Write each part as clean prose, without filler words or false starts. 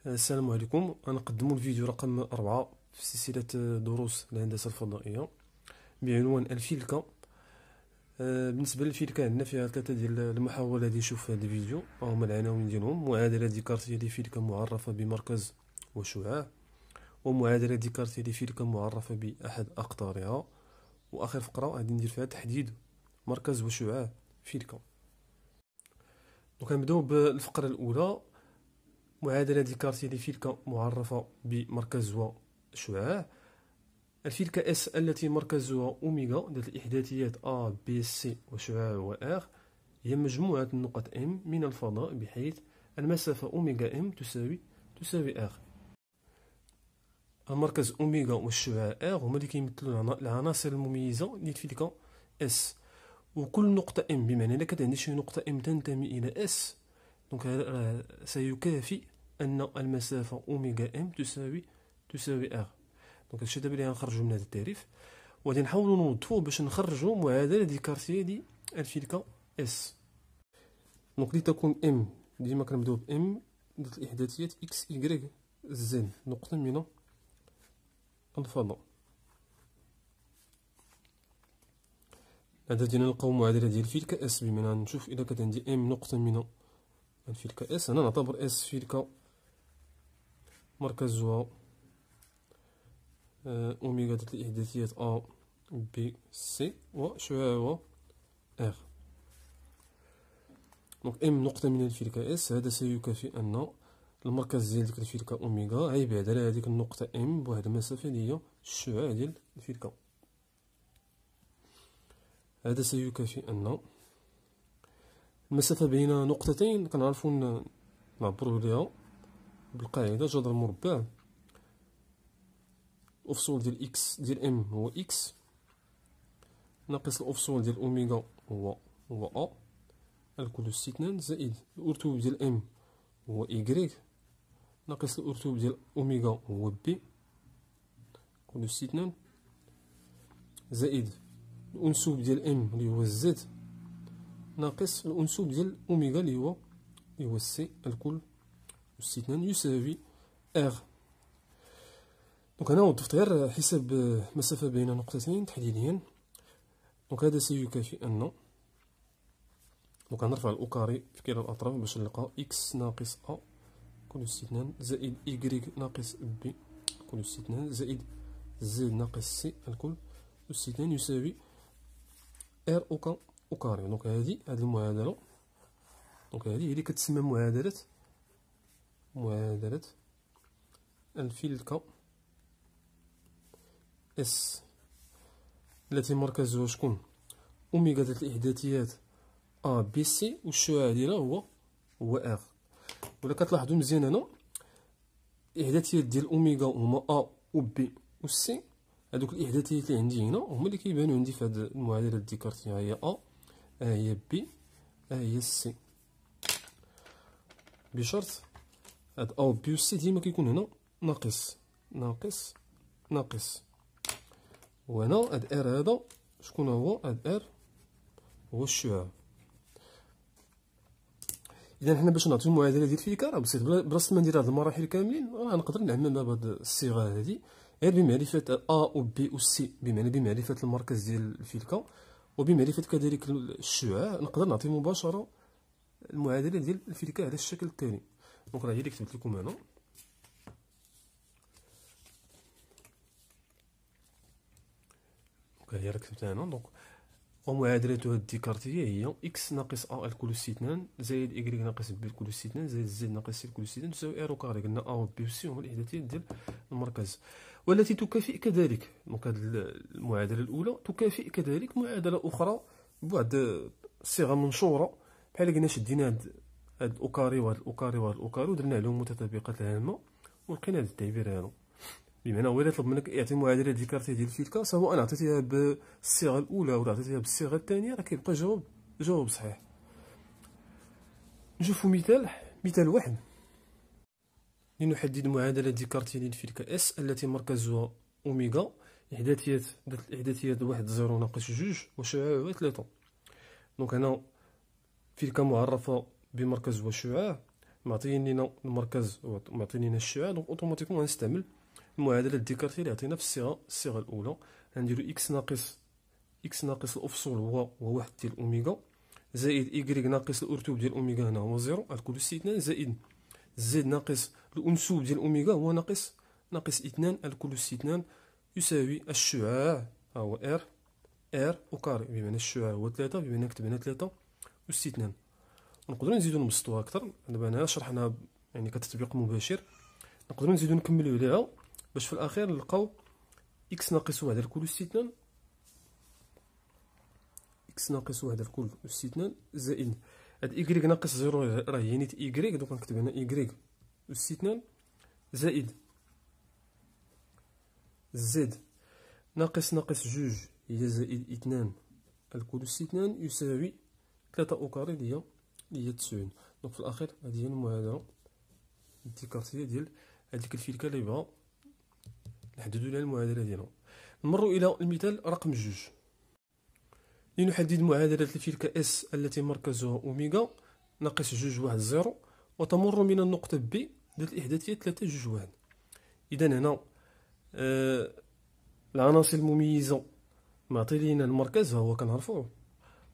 السلام عليكم. غنقدموا الفيديو رقم 4 في سلسلة دروس الهندسة الفضائية بعنوان الفيلكا. بالنسبة للفيلكا عندنا فيها 3 ديال المحاور اللي نشوف في هذا الفيديو، هما العناوين ديالهم: معادلة ديكارتية لفيلكا معرفة بمركز وشعاع، ومعادلة ديكارتية لفيلكا معرفة بأحد أقطارها، وآخر فقرة غادي ندير فيها تحديد مركز وشعاع فيلكا. نبداو بالفقرة الأولى: معادلة ديكارتية لفيلكا معرفة بمركز وشعاع. الفيلكا اس التي مركزها أوميغا ذات الإحداثيات A B C وشعاع و R هي مجموعة النقط M من الفضاء، بحيث المسافة أوميغا M تساوي R. المركز أوميغا والشعاع R هما اللي كيمثلوا العناصر المميزة للفيلكا S، وكل نقطة M، بمعنى إلا كانت عندي شي نقطة M تنتمي إلى S، دونك سيكافي أن المسافة أوميغا M تساوي R. دونك هادشي دابا اللي غنخرجو من هذا التعريف، وغادي نحاولو نوظفوه باش نخرجو معادلة ديكارتية للفيلكا S. دونك لتكون M، ديما كنبداو ب M ذات الإحداثيات X Y Z، نقطة من الفضاء. هذا دينا نلقاو معادلة ديال الفيلكا S، بمعنى نشوف إلا كانت عندي M نقطة من الفيلكا S، أنا نعتبر S فيلكا مركزها أوميغا ذات الإحداثيات A B C وشعاعها R. دونك M نقطة من الفيلكا S، هذا سيكافي أن المركز ديال ديك الفيلكا أوميغا غيبعد على هذيك النقطة M بواحد المسافة اللي هي الشعاع ديال الفيلكا. هذا سيكافي أن المسافة بين نقطتين كنعرفو نعبرو ليها بالقاعدة جذر مربع الأفصول ديال إكس ديال إم هو إكس ناقص الأفصول ديال أوميغا هو أ الكل سي 2 زائد الأرتوب ديال إم هو إيكغيك ناقص الأرتوب ديال أوميغا هو بي كل سي 2 زائد الأنسوب ديال إم اللي هو زد ناقص الأنسوب ديال أوميغا اللي هو سي الكل سي 2 يساوي R. دونك هنا وظفت غير حساب المسافة بين نقطتين تحديديا. دونك هذا سيكافي أن، دونك غنرفع الأكاري في كلا الأطراف باش نلقى إكس ناقص أ كل سي 2 زائد إيكغيك ناقص بي كل سي 2 زائد زد ناقص سي الكل سي 2 يساوي R أكاري. دونك هذه المعادلة، دونك هذه هي اللي كتسمى معادلة الفيلكا اس التي مركزها شكون؟ أوميغا ذات الإحداثيات A B C والشعاع ديالها هو R. ولا كتلاحظوا مزيان هنا الإحداثيات ديال أوميغا هما A و B و C، هادوك الإحداثيات اللي عندي هنا هما اللي كيبانو عندي في هاد المعادلة الديكارتية، هي A هي B هي C، بشرط هاد A و B و C ديما كيكون هنا ناقص. وهنا هاد R هذا شكون هو؟ هاد R هو الشعاع. إذا حنا باش نعطيو المعادلة ديال الفيلكا راه بسيط، بلاصة ما ندير هاد المراحل كاملين راه نقدر نعممها بهاد الصيغة هادي غير بمعرفة A و B و C، بمعرفة المركز ديال الفيلكا وبمعرفة كذلك الشعاع، نقدر نعطي مباشرة المعادلة ديال الفيلكا على الشكل التالي. دونك راه هي اللي كتبت لكم هنا. هي راه كتبتها هنا. دونك ومعادلتها الديكارتية هي إكس ناقص أ الكل سي 2 زائد إكغيك ناقص بي الكل سي 2 زائد زد ناقص سي الكل سي 2 تساوي R كاري. قلنا أ و بي و سي هما الإحداثيات ديال المركز، والتي تكافئ كذلك، دونك هاد المعادلة الأولى تكافئ كذلك معادلة أخرى بواحد الصيغة منشورة، بحال قلنا شدينا هاد الأكاري وهاد الأكاري وهاد الأكاري ودرنا عليهم متطابقات هامة ولقينا هاد التعبير هذا. بمعنى هو إلا طلب منك اعطي معادلة ديكارتية ديال الفيلكا، سواء عطيتيها بالصيغة الأولى ولا عطيتيها بالصيغة الثانية راه كيبقى جواب صحيح. نشوفو مثال واحد لنحدد معادلة ديكارتية للفيلكا اس التي مركزها أوميغا إحداثيات ذات الإحداثيات 1 0 ناقص 2 وشعاعها 3. دونك هنا فيلكا معرفة بمركز وشعاع، معطيين لينا المركز ومعطيين لينا الشعاع، دونك اوتوماتيكمون غنستعمل المعادله ديكارتي اللي عطينا في الصيغه الاولى. غنديرو اكس ناقص الافصول هو واحد ديال اوميغا، زائد إيكغيك ناقص الأرتوب ديال أوميغا هنا هو زيرو الكل سي 2، زائد زد ناقص الأنسوب ديال أوميغا هو ناقص 2 الكل سي 2 يساوي الشعاع ها هو ار أو كاري، بمعنى الشعاع هو 3، بمعنى كتبنا 3 أس 2. نقدرو نزيدو نبسطوها أكتر، دابا هنا شرحناها يعني كتطبيق مباشر، نقدرو نزيدو نكملو عليها باش في الأخير نلقاو إكس ناقص 1 الكل سي 2 إكس ناقص 1 الكل أس 2 زائد هاد إيكغيك ناقص 0 راه هي نيت إيكغيك، دوك نكتب هنا إيكغيك أس 2 زائد زد ناقص جوج هي زائد 2 الكل أس 2 يساوي 3 أو كاري اللي هي 90. دونك في الأخير هادي هي المعادلة الديكارتية ديال هاديك الفلكة اللي بغا نحددو لها المعادلة ديالها. نمرو إلى المثال رقم 2. لنحدد معادلة الفلكة S التي مركزها أوميغا ناقص 2 1 0 وتمر من النقطة B ذات الإحداثية 3 2 1. إذا هنا العناصر المميزة معطي لينا المركز هو كنعرفوه،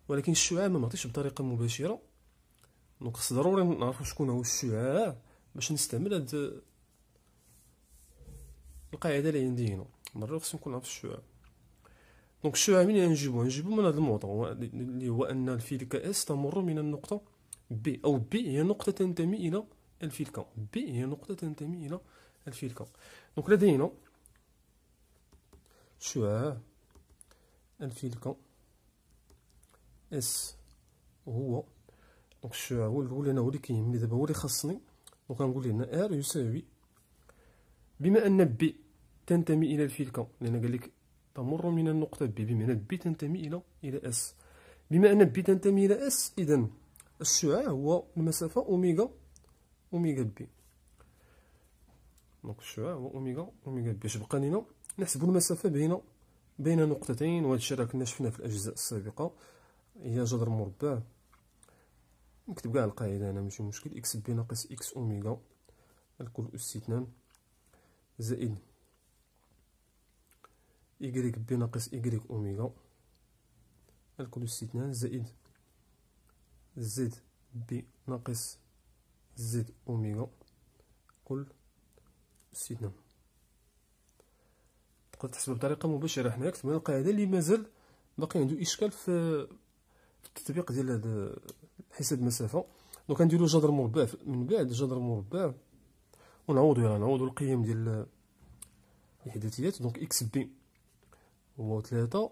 ولكن الشعاع ما معطيش بطريقة مباشرة، دونك خص ضروري نعرفو شكون هو الشعاع باش نستعمل هاد القاعدة اللي عندي هنا. ضروري خصني نكون عارف الشعاع. دونك الشعاع منين نجيبو من هاد الموضوع اللي هو أن الفلكة S تمر من النقطة B، أو B هي نقطة تنتمي إلى الفلكة، B هي نقطة تنتمي إلى الفلكة. دونك لدينا شعاع الفلكة S هو، دونك الشعاع هو الأول أنا هو اللي كيهمني دابا، هو اللي خاصني، دونك غنقول هنا R يساوي، بما أن B تنتمي إلى الفلكة لأن قالك تمر من النقطة B بمعنى B تنتمي إلى S، بما أن B تنتمي إلى S إذن الشعاع هو المسافة أوميغا B. دونك الشعاع هو أوميغا B. باش بقى لينا نحسبو المسافة بين نقطتين، وهذا الشيء راه كنا شفناه في الأجزاء السابقة، هي جذر مربع. نكتب كاع القاعدة هنا ماشي مشكل، إكس بي ناقص إكس أوميغا الكل أس 2 زائد إيكغيك بي ناقص إيكغيك أوميغا الكل أس 2 زائد زد بي ناقص زد أوميغا كل أس 2. تقدر تحسب بطريقة مباشرة. حنا كتبنا القاعدة اللي مازال باقي عنده إشكال في التطبيق ديال هاد حساب المسافة. دونك غنديرو جذر مربع، من بعد جذر مربع ونعوضو القيم ديال الإحداثيات. دونك إكس بي هو 3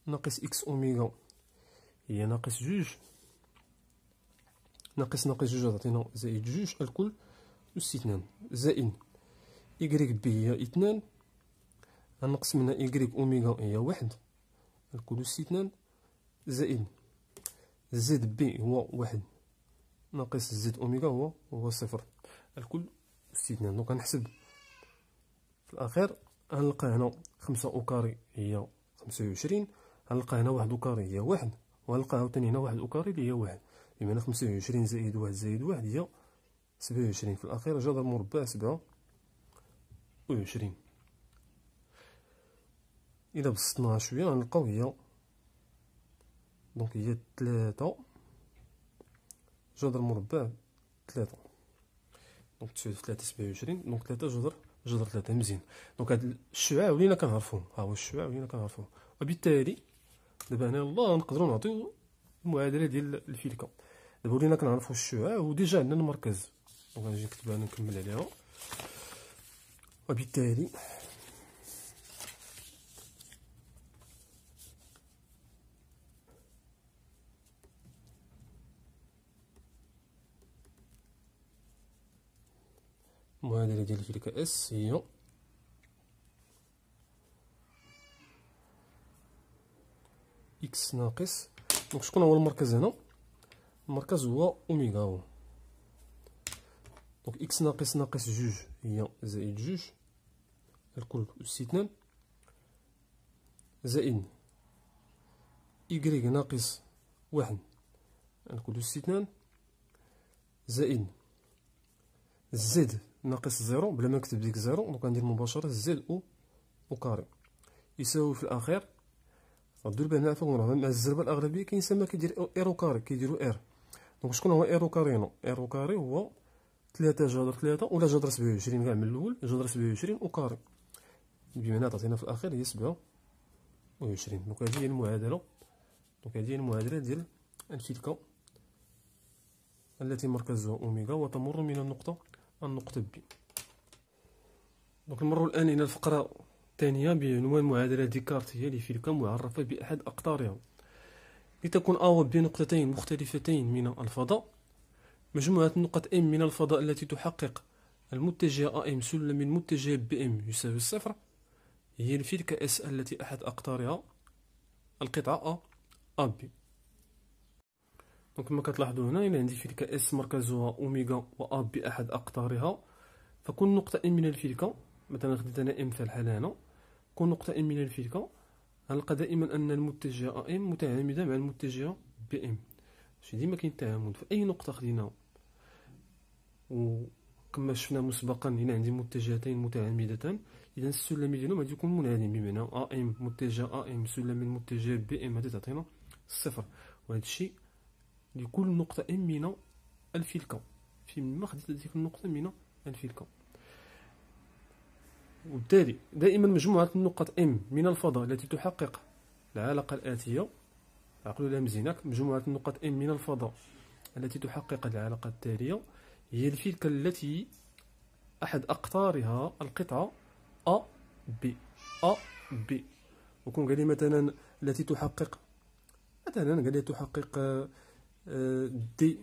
ناقص إكس أوميغا هي ناقص 2 ناقص 2 تعطينا زائد 2 الكل أس 2 زائد إيكغيك بي هي 2 غنقص منها إيكغيك أوميغا هي 1 الكل أس 2 زائد زد بي هو 1 ناقص زد أوميغا هو 0 الكل أس 2. دونك غنحسب في الأخير غنلقى هنا 5 أو كاري هي 25، غنلقى هنا 1 أو كاري هي 1، وغنلقى عاوتاني هنا 1 أو كاري اللي هي 1، بمعنى 25 زائد 1 زائد 1 هي 27. في الأخير جذر مربع 27. إلا بسطناها شوية غنلقاو هي دونك هي 3 جذر مربع 3، دونك 9 في 3 27، دونك 3 جذر 3 مزيان. دونك هاد الشعاع ولينا كنعرفوه، ها هو الشعاع ولينا كنعرفوه، وبالتالي دابا هنا يلاه نقدروا نعطيو المعادله ديال الفلكه. دابا ولينا كنعرفو الشعاع وديجا عندنا المركز، دونك غنجي نكتبها نكمل عليها. وبالتالي المعادله ديال الفلكه اس هي إكس ناقص، دونك شكون هو المركز هنا؟ المركز هو أوميغا هو، دونك إكس ناقص 2 هي زائد 2 الكل أس 2 زائد إيكغيك ناقص 1 الكل أس 2 زائد زد ناقص زيرو، بلا ما نكتب ديك زيرو دونك غندير مباشرة زد او كاري يساوي في الأخير. دير بالنا عفوا مع الزربة الأغلبية كيسمى كيدير إير او كاري، كيديرو إير. دونك شكون هو إير او كاري هنا؟ إير او كاري هو 3 جذر 3 ولا جذر 27 كاع من الأول، جذر 27 او كاري، بمعنى تعطينا في الأخير هي 27. دونك هذه هي المعادلة، دونك هذه هي المعادلة ديال الفلكة التي مركزها أوميغا وتمر من النقطة بي. دونك نمروا الآن إلى الفقرة الثانية بعنوان معادلة ديكارتية لفلكة معرفة بأحد أقطارها. لتكون أ و ب نقطتين مختلفتين من الفضاء، مجموعة النقط M من الفضاء التي تحقق المتجه AM سلم المتجه BM يساوي صفر، هي الفلكة S التي أحد أقطارها القطعة AB. دونك كما كتلاحظوا هنا إلا عندي فلكة S مركزها أوميغا و AB بأحد أقطارها، فكل نقطة M من الفلكة، مثلا خديت أنا M في الحالة هنا، كل نقطة M من الفلكة غنلقى دائما أن المتجه AM متعامدة مع المتجه BM. ماشي ديما كاين تعامد في أي نقطة خديناها، وكما شفنا مسبقا هنا عندي متجهتين متعامدتان، إذا السلم ديالهم غادي يكون منعدم، بمعنى AM متجه AM سلم المتجه BM غادي تعطينا صفر، وهذا الشيء لكل نقطة M من الفلكة فيما خديت هذيك النقطة من الفلكة. وبالتالي دائما مجموعة النقط M من الفضاء التي تحقق العلاقة الآتية، عقلوا لها مزيانك، مجموعة النقط M من الفضاء التي تحقق العلاقة التالية هي الفلكة التي أحد أقطارها القطعة AB. وكون قال لي مثلا التي تحقق، مثلا قال لي تحقق دي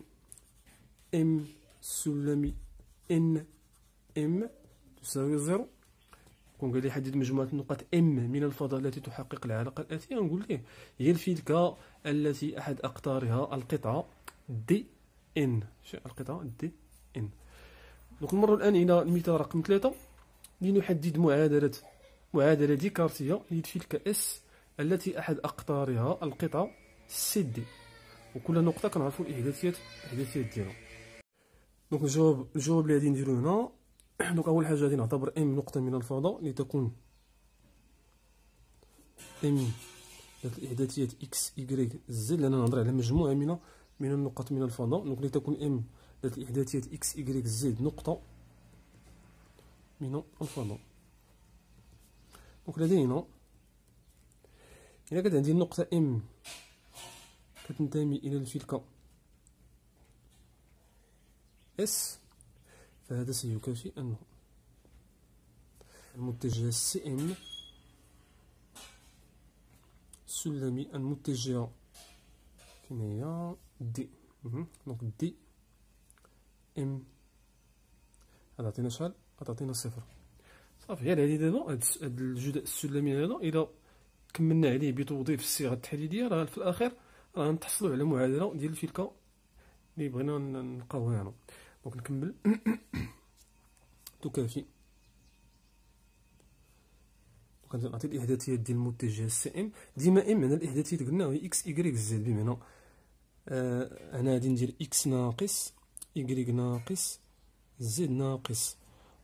ام سلمي ان ام تساوي زيرو. كون قال لي حدد مجموعة النقط ام من الفضاء التي تحقق العلاقة الآتية، نقول ليه هي الفلكة التي أحد أقطارها القطعة دي ان، القطعة دي ان. دونك نمر الآن إلى المثال رقم 3 لنحدد معادلة ديكارتية للفلكة اس التي أحد أقطارها القطعة سي دي، وكل نقطة كنعرفو الإحداثيات ديالها. دونك الجواب اللي غادي نديرو هنا، دونك أول حاجة غادي نعتبر ام نقطة من الفضاء لتكون ام ذات الإحداثيات اكس إيكغيك زد، لأننا نهضر على مجموعة من النقط من الفضاء. دونك لتكون ام ذات الإحداثيات اكس إيكغيك زد نقطة من الفضاء. دونك لدينا إلا كانت عندي النقطة ام كتنتمي إلى الفلكة اس، فهذا سيكافي أنه المتجه سي ام سلمي المتجه فين هي دي، دونك دي ام غتعطينا شحال؟ غتعطينا صفر. صافي غير هادي دابا هاد الجداء السلمي هذا إذا كملنا عليه بتوظيف الصيغة التحليلية راه في الأخير راه غنتحصلوا على معادلة ديال الفلكة اللي بغينا نلقاوها هنا. دونك نكمل تكافي، دونك نعطي الإحداثيات ديال المتجه سي ام، ديما ام هنا الإحداثيات قلنا هي اكس إيكغيك زد، بمعنى أنا غادي ندير اكس ناقص إيكغيك ناقص زد ناقص،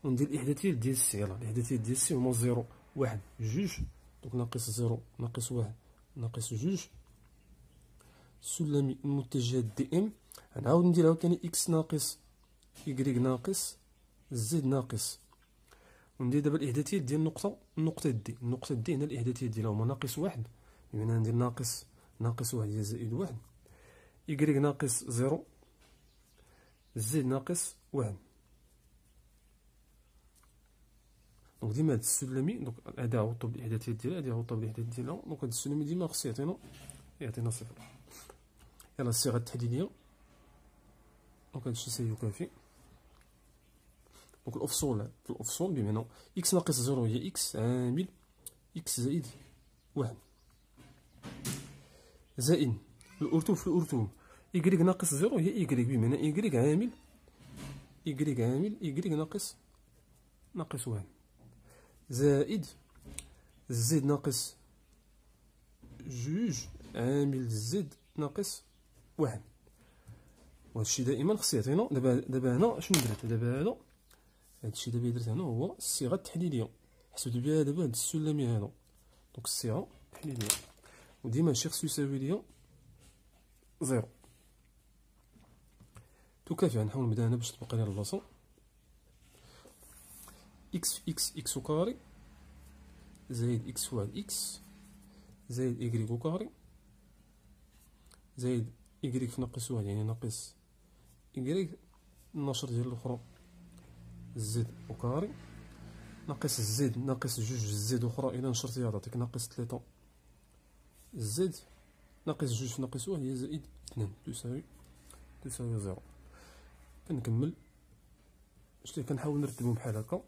وندير الإحداثيات ديال السي. يلاه الإحداثيات ديال السي هما زيرو واحد جوج، دونك ناقص زيرو ناقص واحد ناقص جوج سلمي المتجه دي ام. غنعاود ندير عاوتاني اكس ناقص إيكغيك ناقص زد ناقص، وندير دابا الإحداثيات ديال النقطة دي هنا الإحداثيات ديالها هما ناقص واحد، بمعنى ندير ناقص واحد هي زائد واحد، إيكغيك ناقص زيرو زد ناقص واحد. دونك ديما هاد السلمي، دونك هادا عوضتو بالإحداثيات ديالها، هادي عوضتها بالإحداثيات ديالها، دونك هاد السلمي ديما خصو يعطينا صفر. يلا الصيغة التحليلية، دونك هادشي سيكافي، دونك الأفصول بمعنى إكس ناقص زيرو هي إكس عامل إكس زائد واحد، زائد الأرتوب في الأرتوب إيكغيك ناقص زيرو هي إيكغيك، بمعنى إيكغيك عامل إيكغيك ناقص واحد، زائد زد ناقص جوج عامل زد ناقص واحد. وهادشي دائما خصو يعطينا. دابا هنا شنو درت دابا؟ هذا هادشي دابا درت هنا هو الصيغه التحليليه. حسبت بها دابا هاد السلمي هذا، دونك الصيغه التحليليه، وديما هادشي خصو يساوي ليا زيرو. تكافئ. نحاول نبدا هنا باش تبقى لي البلاصه. اكس في اكس اكس كاري زائد اكس واحد اكس زائد إيكغيك كاري زائد إيكغيك في ناقص واحد يعني ناقص إيكغيك النشر ديال الأخرى زد كاري ناقص زد ناقص جوج زد أخرى إلا نشرتيها تعطيك ناقص تلاتة زد ناقص جوج في ناقص واحد هي زائد اثنان تساوي زيرو. كنكمل شتي كنحاول نرتبهم بحال هكا.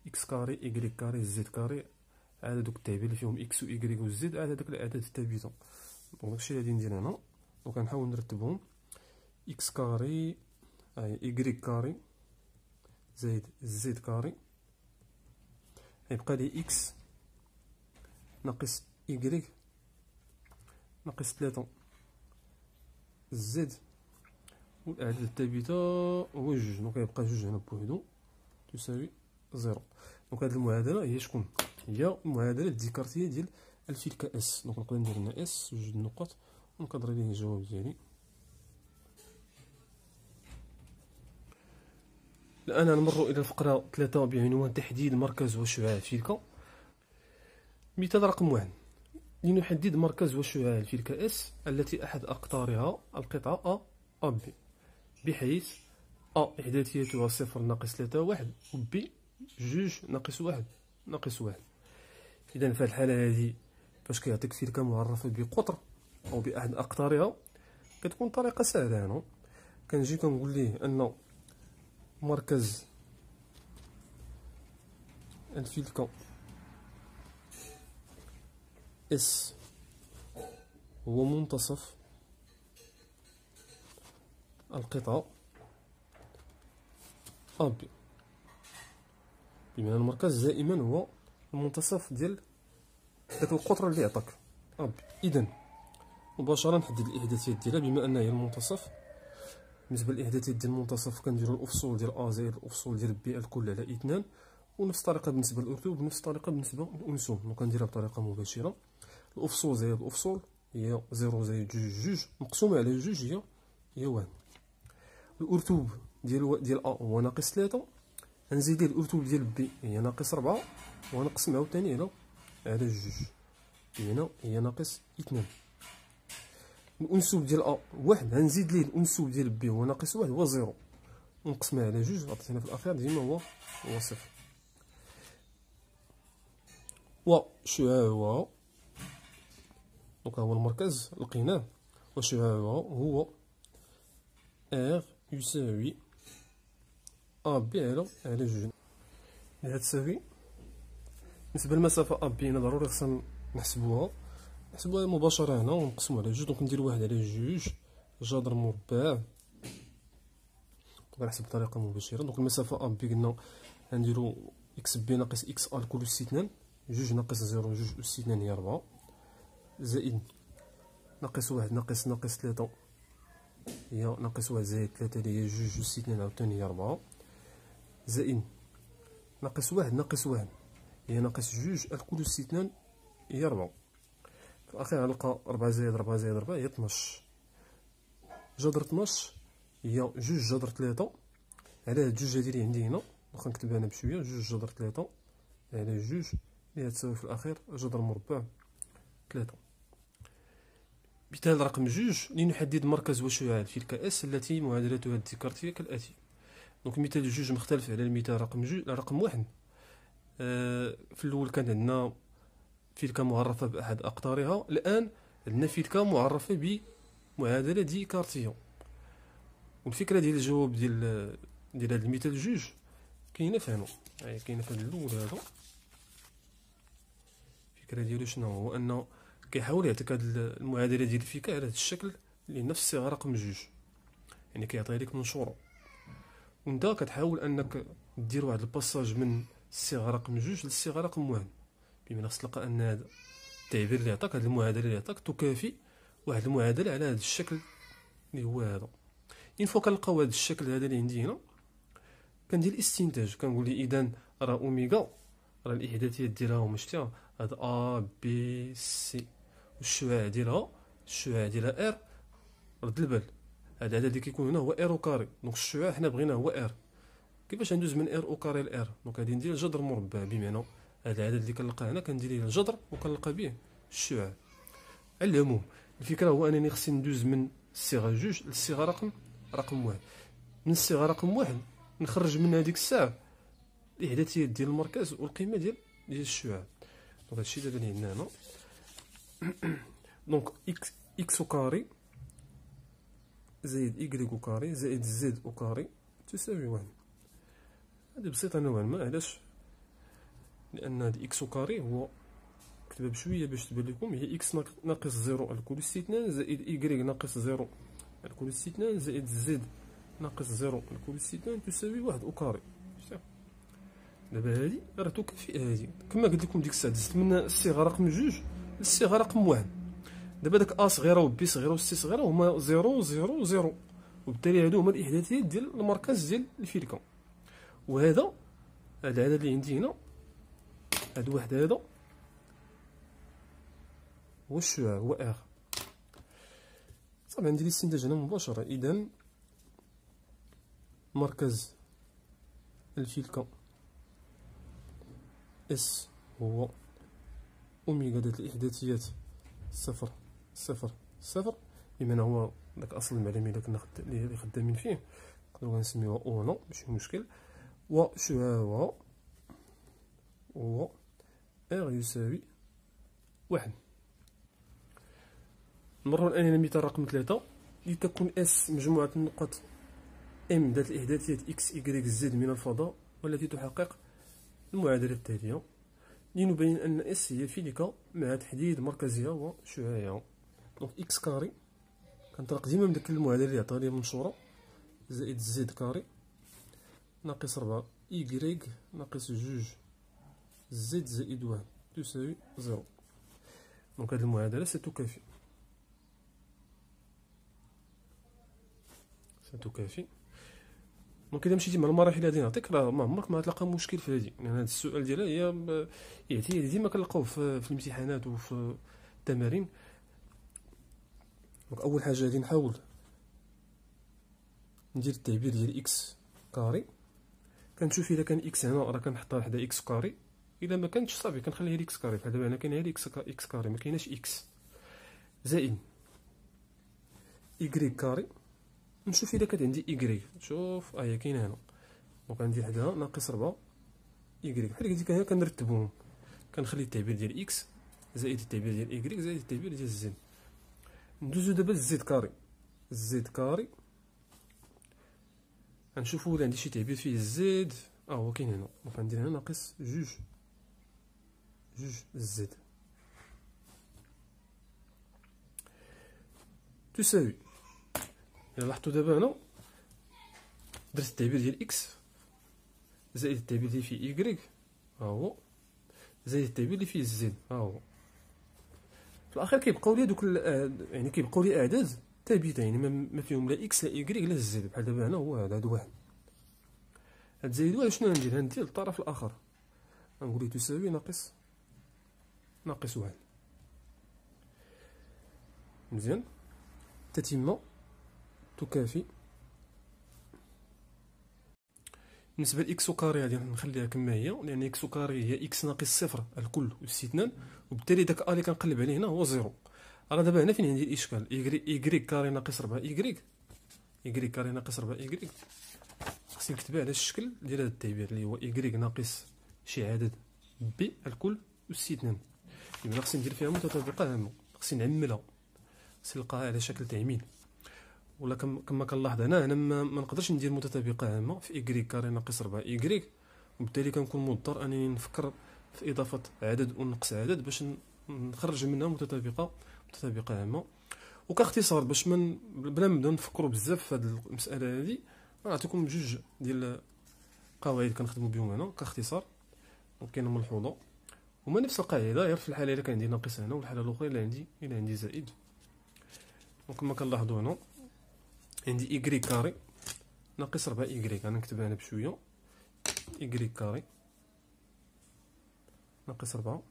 إكس كاري إيكغيك كاري زد كاري عاد دوك التعبير اللي فيهم إكس و إيكغيك و زد عاد هادوك الأعداد الثابتة. دونك داكشي اللي غادي ندير هنا وكنحاول نرتبهم. إكس كاري إيكغيك كاري زائد زد كاري غيبقى لي إكس ناقص إيكغيك ناقص تلاتة زد والأعداد الثابتة هو جوج، دونك غيبقى جوج هنا بوحدو تساوي زيرو. دونك هاد المعادلة هي شكون؟ هي المعادلة الديكارتية ديال الفيل كأس. دونك نقدر ندير هنا اس جوج النقط ونكضري ليه الجواب ديالي. الآن نمر إلى الفقرة 3 بعنوان تحديد مركز وشعاع الفيلكا. مثال رقم 1: لنحدد مركز وشعاع الفيلكا اس التي أحد أقطارها القطعة أ بي، بحيث أ إحداثيتها صفر ناقص تلاتة واحد و بي جوج ناقص واحد ناقص واحد. إذا في هاد الحالة هادي فاش كيعطيك فيلكا معرفة بقطر أو بأحد أقطارها كتكون طريقة سهلة. هنا كنجي كنقول ليه أن مركز الفيلكا اس هو منتصف القطعة أ بي، بمعنى المركز دائما هو المنتصف ديال داك القطر اللي عطاك أ بي. إذن مباشرة نحدد الإحداثيات ديالها بما أنها هي المنتصف. بالنسبة للإحداثيات ديال المنتصف كنديرو الأفصول ديال أ زائد الأفصول ديال بي الكل على اثنان، ونفس الطريقة بالنسبة للأرتوب ونفس الطريقة بالنسبة للأنسوب. دونك كنديرها بطريقة مباشرة. الأفصول زائد الأفصول هي زيرو زائد جوج جوج مقسومة على جوج هي واحد. الأرتوب ديال أ هو ناقص تلاتة، غنزيد ليه الأرتوب ديال بي هي ناقص ربعة وغنقسم عاوتاني على جوج، هنا هي ناقص اثنان. الأنسوب ديال أ واحد، غنزيد ليه الأنسوب ديال بي هو ناقص واحد هو زيرو ونقسمها على جوج، عطيتنا في الأخير ديما هو صفر. وشعاعها دونك هو المركز لقيناه، وشعاعها هو R يساوي أ بي على جوج. هي تساوي بالنسبة للمسافة أ بي هنا ضروري خصنا نحسبوها مباشرة هنا ونقسمو على جوج. دونك ندير واحد على جوج جذر مربع، كنحسب بطريقة مباشرة. دونك المسافة أ بي قلنا غنديرو إكس بي ناقص إكس أ الكل أس اثنان، جوج ناقص زيرو جوج أس اثنان هي ربعة، زائد ناقص واحد ناقص تلاتة هي ناقص واحد زائد تلاتة اللي هي جوج أس اثنان عاوتاني هي ربعة، زائد ناقص واحد هي ناقص جوج الكل أس اثنان هي ربعة. في الأخير غنلقى ربعة زائد ربعة زائد ربعة هي طناش، جذر طناش هي جوج جذر تلاتة على هاد جوج هادي اللي عندي هنا، واخا نكتبها أنا بشوية، جوج جذر تلاتة على جوج اللي غتساوي في الأخير جذر مربع تلاتة. مثال رقم جوج: لنحدد مركز وشعاع الفيلكا اس التي معادلتها الديكارتية كالآتي. دونك مثال جوج مختلف على المثال رقم واحد. في الأول كان عندنا فيلكا معرفة بأحد أقطارها، الآن عندنا فيلكا معرفة بمعادلة ديكارتية. والفكرة ديال الجواب ديال هذا المثال جوج كاينة في هنا، كاينة في هذا الأول. هذا الفكرة ديالو شنو هو؟ أنه كيحاول يعطيك هاد المعادلة ديال الفيلكا على هاد الشكل اللي نفس الصيغة رقم جوج، يعني كيعطيها لك منشورة، وانت كتحاول أنك دير واحد الباساج من الصيغة رقم جوج للصيغة رقم واحد، بمعنى خص تلقى أن هذا التعبير اللي عطاك، هاد المعادلة اللي عطاك تكافئ واحد المعادلة على هاد الشكل اللي هو هذا. اون فوا كنلقاو هذا الشكل هذا اللي عندي هنا، كندير الاستنتاج، كنقول لي اذا راه اوميغا راه الاحداثيات ديالها هما شتيها هاد ا بي سي، والشعاع ديالها ار. رد البال هاد العدد اللي كيكون هنا هو ار او كاري، دونك الشعاع حنا بغينا هو ار. كيفاش ندوز من ار او كاري ل ار؟ دونك غادي ندير جذر مربع، بمعنى هاد العدد اللي كنلقاه هنا كندير ليه الجذر وكنلقى به الشعاع. على العموم الفكره هو انني خصني ندوز من الصيغه جوج للصيغه رقم واحد. من الصيغه رقم واحد نخرج من هذيك الساعه الاحداثيات ديال المركز والقيمه ديال الشعاع. دونك هادشي دابا اللي عندنا هنا. دونك اكس او كاري زائد إيكغيك او كاري زائد زد او كاري تساوي واحد. هذه بسيطه نوعا ما. علاش؟ لان هاد اكس او كاري هو كتبها بشويه باش تبان لكم، هي اكس ناقص زيرو الكل سي 2 زائد إيكغيك ناقص زيرو الكل سي 2 زائد زد ناقص زيرو الكل سي 2 تساوي واحد او كاري. دابا هادي راه تكافئ هادي كما قلت لكم ديك الساعه، دزت من الصيغه رقم جوج للصيغه رقم واحد. دابا داك ا صغيره و بي صغيره و سي صغيره هما 0 0 0، وبالتالي هادو هما الاحداثيات ديال المركز ديال الفيلكا. وهذا هاد العدد اللي عندي هنا، هاد واحد هذا هو الشعاع، هو ار. صافي عندي الاستنتاج هنا مباشره. اذا مركز الفيلكا اس هو اوميغا ديال الاحداثيات صفر صفر صفر، بمعنى هو داك اصل المعلومه اللي خدامين فيه نقدروا نسميوها او نو ماشي مشكل. وشعاعها هو ار يساوي واحد. نمروا الان الى مثال رقم 3. لتكون اس مجموعه النقط ام ذات الاحداثيات اكس ايكغيك زد من الفضاء، والتي تحقق المعادله التاليه لنبين ان اس هي فيليكا مع تحديد مركزها وشعاعها. دونك اكس كاري كنطلق ديما من ديك المعادله اللي عطاها لي منشوره، زائد زد كاري ناقص 4 إيكغيك ناقص جوج زد زائد واحد تساوي زيرو. دونك هاد المعادله ستكافئ دونك اذا مشيتي مع المراحل هادي نعطيك، راه ما عمرك ما غتلقى مشكل في هادي، لان هاد السؤال ديالها هي يعطي ديما كنلقاوه في الامتحانات وفي التمارين. دونك اول حاجه غادي نحاول ندير التعبير ديال اكس كاري. كنشوف الا كان اكس هنا راه كنحطها حدا اكس كاري، الا ما كانتش صافي كنخليها اكس كاري. بحال دابا هنا كاين غير اكس كاري ما كايناش اكس، زائد إيكغيك كاري. نشوف الا كانت عندي إيكغيك، شوف هي كاينه هنا. دونك غندير حداها ناقص 4 إيكغيك بحال قلت لك هنا كنرتبهم، كنخلي التعبير ديال اكس زائد التعبير ديال إيكغيك زائد التعبير ديال زد. ندوزو دابا للزد كاري. الزد كاري غنشوفو ولا عندي شي تعبير فيه الزد، هو كاين هنا. دونك غندير هنا ناقص جوج زد تساوي. الا لاحظتوا دابا هنا درت التعبير ديال اكس زائد التعبير اللي فيه إيكغيك هو زائد التعبير اللي فيه الزد هو. في الاخير كيبقاو لي دوك يعني كيبقاو لي اعداد ثابته، يعني ما فيهم لا اكس لا إيكغيك لا زد. بحال دابا هنا هو هاد واحد، هاد زائد واحد شنو غندير؟ غندير الطرف الاخر غنقول ليه تساوي ناقص واحد. مزيان. تتم تكافي. بالنسبه لاكس كاري غادي نخليها كما هي، لان اكس كاري هي اكس ناقص صفر الكل أس 2، وبالتالي داك ا اللي كنقلب عليه هنا هو زيرو. راه دابا هنا فين عندي الاشكال؟ إيكغيك كاري ناقص 4 إيكغيك كاري ناقص 4 إيكغيك. خصني نكتبها على الشكل ديال هذا التعبير اللي هو إيكغيك ناقص شي عدد بي الكل أس 2. يبقى خصني ندير فيها متطابقه هامه، خصني نعملها، خصني نلقاها على شكل تعميل. ولا كما كنلاحظ هنا ما نقدرش ندير متطابقه هامه في إيكغيك كاري ناقص 4 إيكغيك، وبالتالي كنكون مضطر انني نفكر في اضافه عدد ونقص عدد باش نخرج منها متطابقه هامه. وكاختصار باش بلا ما نبداو نفكروا بزاف في هذه المساله هذه، نعطيكم جوج ديال القواعد كنخدموا بهم هنا كاختصار. وكاينه ملحوظه هما نفس القاعده، غير في الحاله الا كان عندي ناقص هنا، والحاله الاخرى الا عندي زائد. وكما كنلاحظوا هنا عندي إيكغيك كاري ناقص 4 إيكغيك، غنكتبها أنا بشوية. إيكغيك كاري ناقص 4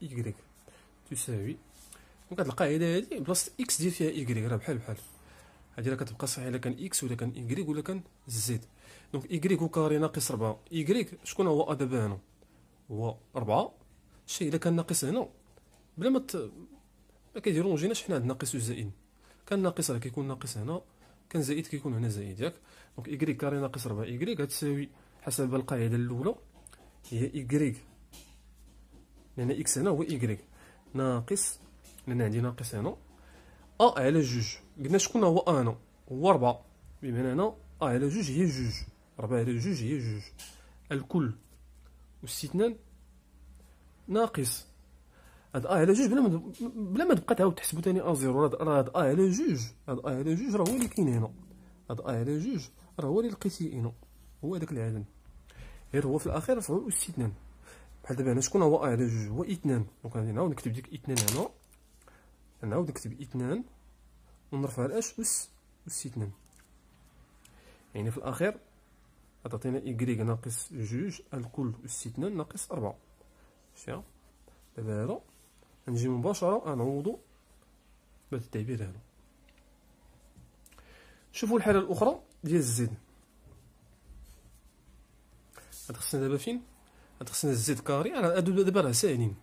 إيكغيك تساوي، دونك هاد القاعدة هادي بلاصة إكس دير فيها إيكغيك، راه بحال بحال هادي راه كتبقى صحيحة إلا كان إكس ولا كان إيكغيك ولا كان زد. دونك إيكغيك وكاري ناقص 4 إيكغيك، شكون هو دابا هنا؟ هو 4. شي إلا كان ناقص هنا بلا ما كيديرونجيناش حنا هاد ناقص وزائد، كان ناقص راه كيكون ناقص هنا، كان زائد كيكون هنا زائد ياك. دونك إيكغيك كاري ناقص 4 إيكغيك غتساوي حسب القاعدة الأولى هي إيكغيك، لأن إكس هنا هو إيكغيك ناقص، لأن عندي ناقص هنا على جوج. قلنا شكون هو هنا؟ هو 4، بمعنى هنا على جوج هي جوج، 4 على جوج هي جوج، الكل أس 2 ناقص هاد على جوج بلا ما تبقى تعاود تحسبو تاني زيرو. راه هاد على جوج، هاد على جوج راه هو اللي كاين هنا، هاد على جوج راه هو اللي لقيتيه هنا، هو هداك العدد، غير هو في الأخير هو أس 2. بحال دابا هنا شكون هو على جوج؟ هو 2. دونك غادي نعاود نكتب ديك 2 هنا، نعاود نكتب 2 ونرفع الاش أس 2، يعني في الأخير غتعطينا إيكغيك ناقص جوج الكل أس 2 ناقص 4. شتيها دابا هذا غنجي مباشرة غنعوضو بهاد التعبير هذا. شوفوا الحالة الأخرى ديال الزد، هاد خصنا دابا فين؟ هاد خصنا الزد كاري، هادو دابا راه ساهلين،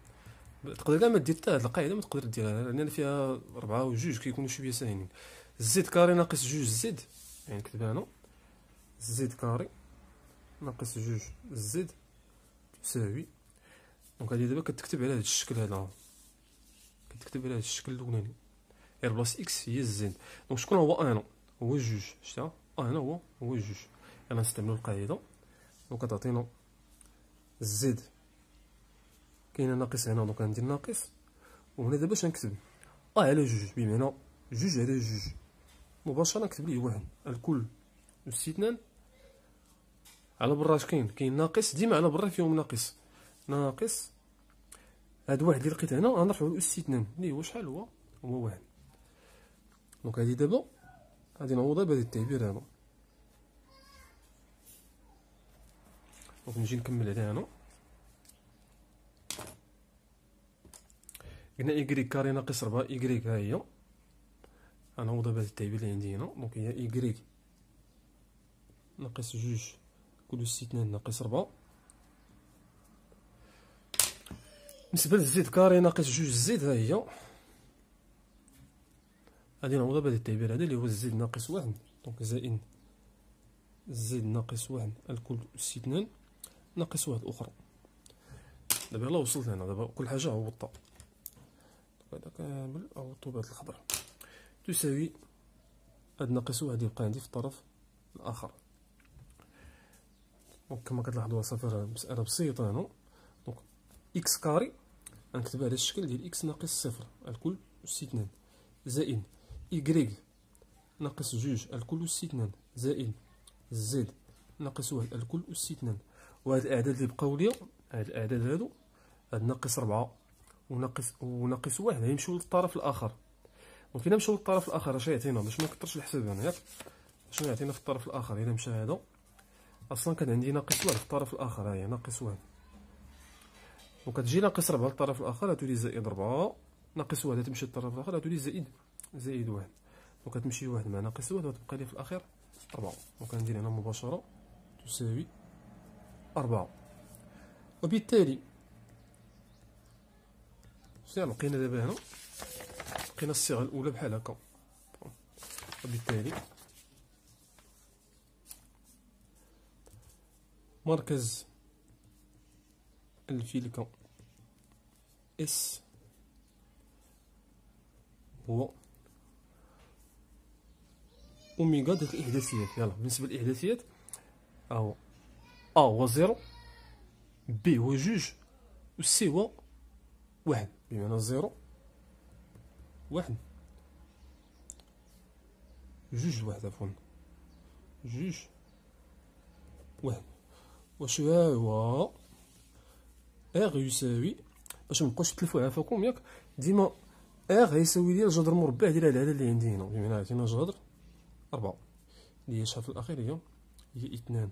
تقدر كاع ما دير حتى هاد القاعدة ما تقدر ديرها لأن فيها 4 و 2 كيكونوا شوية ساهلين. زد كاري ناقص جوج زد، يعني نكتبها هنا زد كاري ناقص جوج زد تساوي، دونك هادي دابا كتكتب على هاد الشكل هذا، كتكتب على هاد الشكل الأولاني، غير بلاص إكس هي زد. دونك شكون هو هنا؟ هو جوج، شتيها هنا هو جوج، يلا نستعملو القاعدة. دونك كتعطينا زد كاينه ناقص هنا، دونك غندير ناقص، وهنا دابا اش غنكتب؟ على جوج، بمعنى جوج على جوج مباشرة نكتب ليه واحد الكل أس 2 على برا. اش كاين ناقص، ديما على برا فيهم ناقص، ناقص هاد واحد اللي لقيت هنا غنرفعو أس 2 اللي هو شحال؟ هو واحد. دونك هادي دابا غادي نعوضها بهاد التعبير هذا. دونك نجي نكمل على هنا، قلنا إيكغيك كاري ناقص 4 إيكغيك ها هي، غنعوضها بهاد التعبير اللي عندي هنا. دونك هي إيكغيك ناقص جوج كل أس 2 ناقص 4. بالنسبة للزد كاري ناقص جوج زد ها هي، غادي نعوضها بهاد التعبير هذا اللي هو زد ناقص واحد، دونك زائد زد ناقص واحد الكل أس 2 ناقص واحد أخرى. دابا يلاه وصلت هنا، دابا كل حاجة عوضتها، هذا كامل عوضتو بهاد الخضر تساوي هاد ناقص واحد يبقى عندي في الطرف الآخر. دونك كما كتلاحظوا صافي مسألة بسيطة هنا. دونك إكس كاري غنكتبها على الشكل ديال إكس ناقص صفر الكل أس 2 زائد إيكغيك ناقص جوج الكل أس 2 زائد زد ناقص واحد الكل أس 2. وهاد الأعداد اللي بقاو ليا، هاد الأعداد هادو، هاد ناقص 4 وناقص واحد غيمشيو للطرف الآخر. دونك إلا مشاو للطرف الآخر اش يعطينا باش منكترش الحساب هنا ياك؟ شنو يعطينا في الطرف الآخر؟ إلا مشى هذا أصلا كان عندي ناقص واحد في الطرف الآخر، هاهي ناقص واحد، دونك كتجي ناقص 4 للطرف الآخر غتولي زائد 4، ناقص واحد تمشي للطرف الآخر غتولي زائد واحد، دونك كتمشي واحد مع ناقص واحد وتبقى لي في الأخير 4. دونك غندير هنا مباشرة تساوي 4. وبالتالي شنو لقينا دابا هنا؟ لقينا الصيغة الأولى بحال هكا. وبالتالي مركز الفلكة اس هو أوميغا ديال الإحداثيات. يلا بالنسبة للإحداثيات هو هو 0، بي هو جوج، و سي هو واحد، بمعنى 0 واحد جوج واحد، عفوا جوج واحد. واش هو ار يساوي، باش مبقاوش تلفو عافاكم ياك، ديما ار غيساوي لي الجذر المربع ديال هاد العدد اللي عندي هنا، بمعنى عطينا جذر 4 اللي هي الشرط الأخير هي 2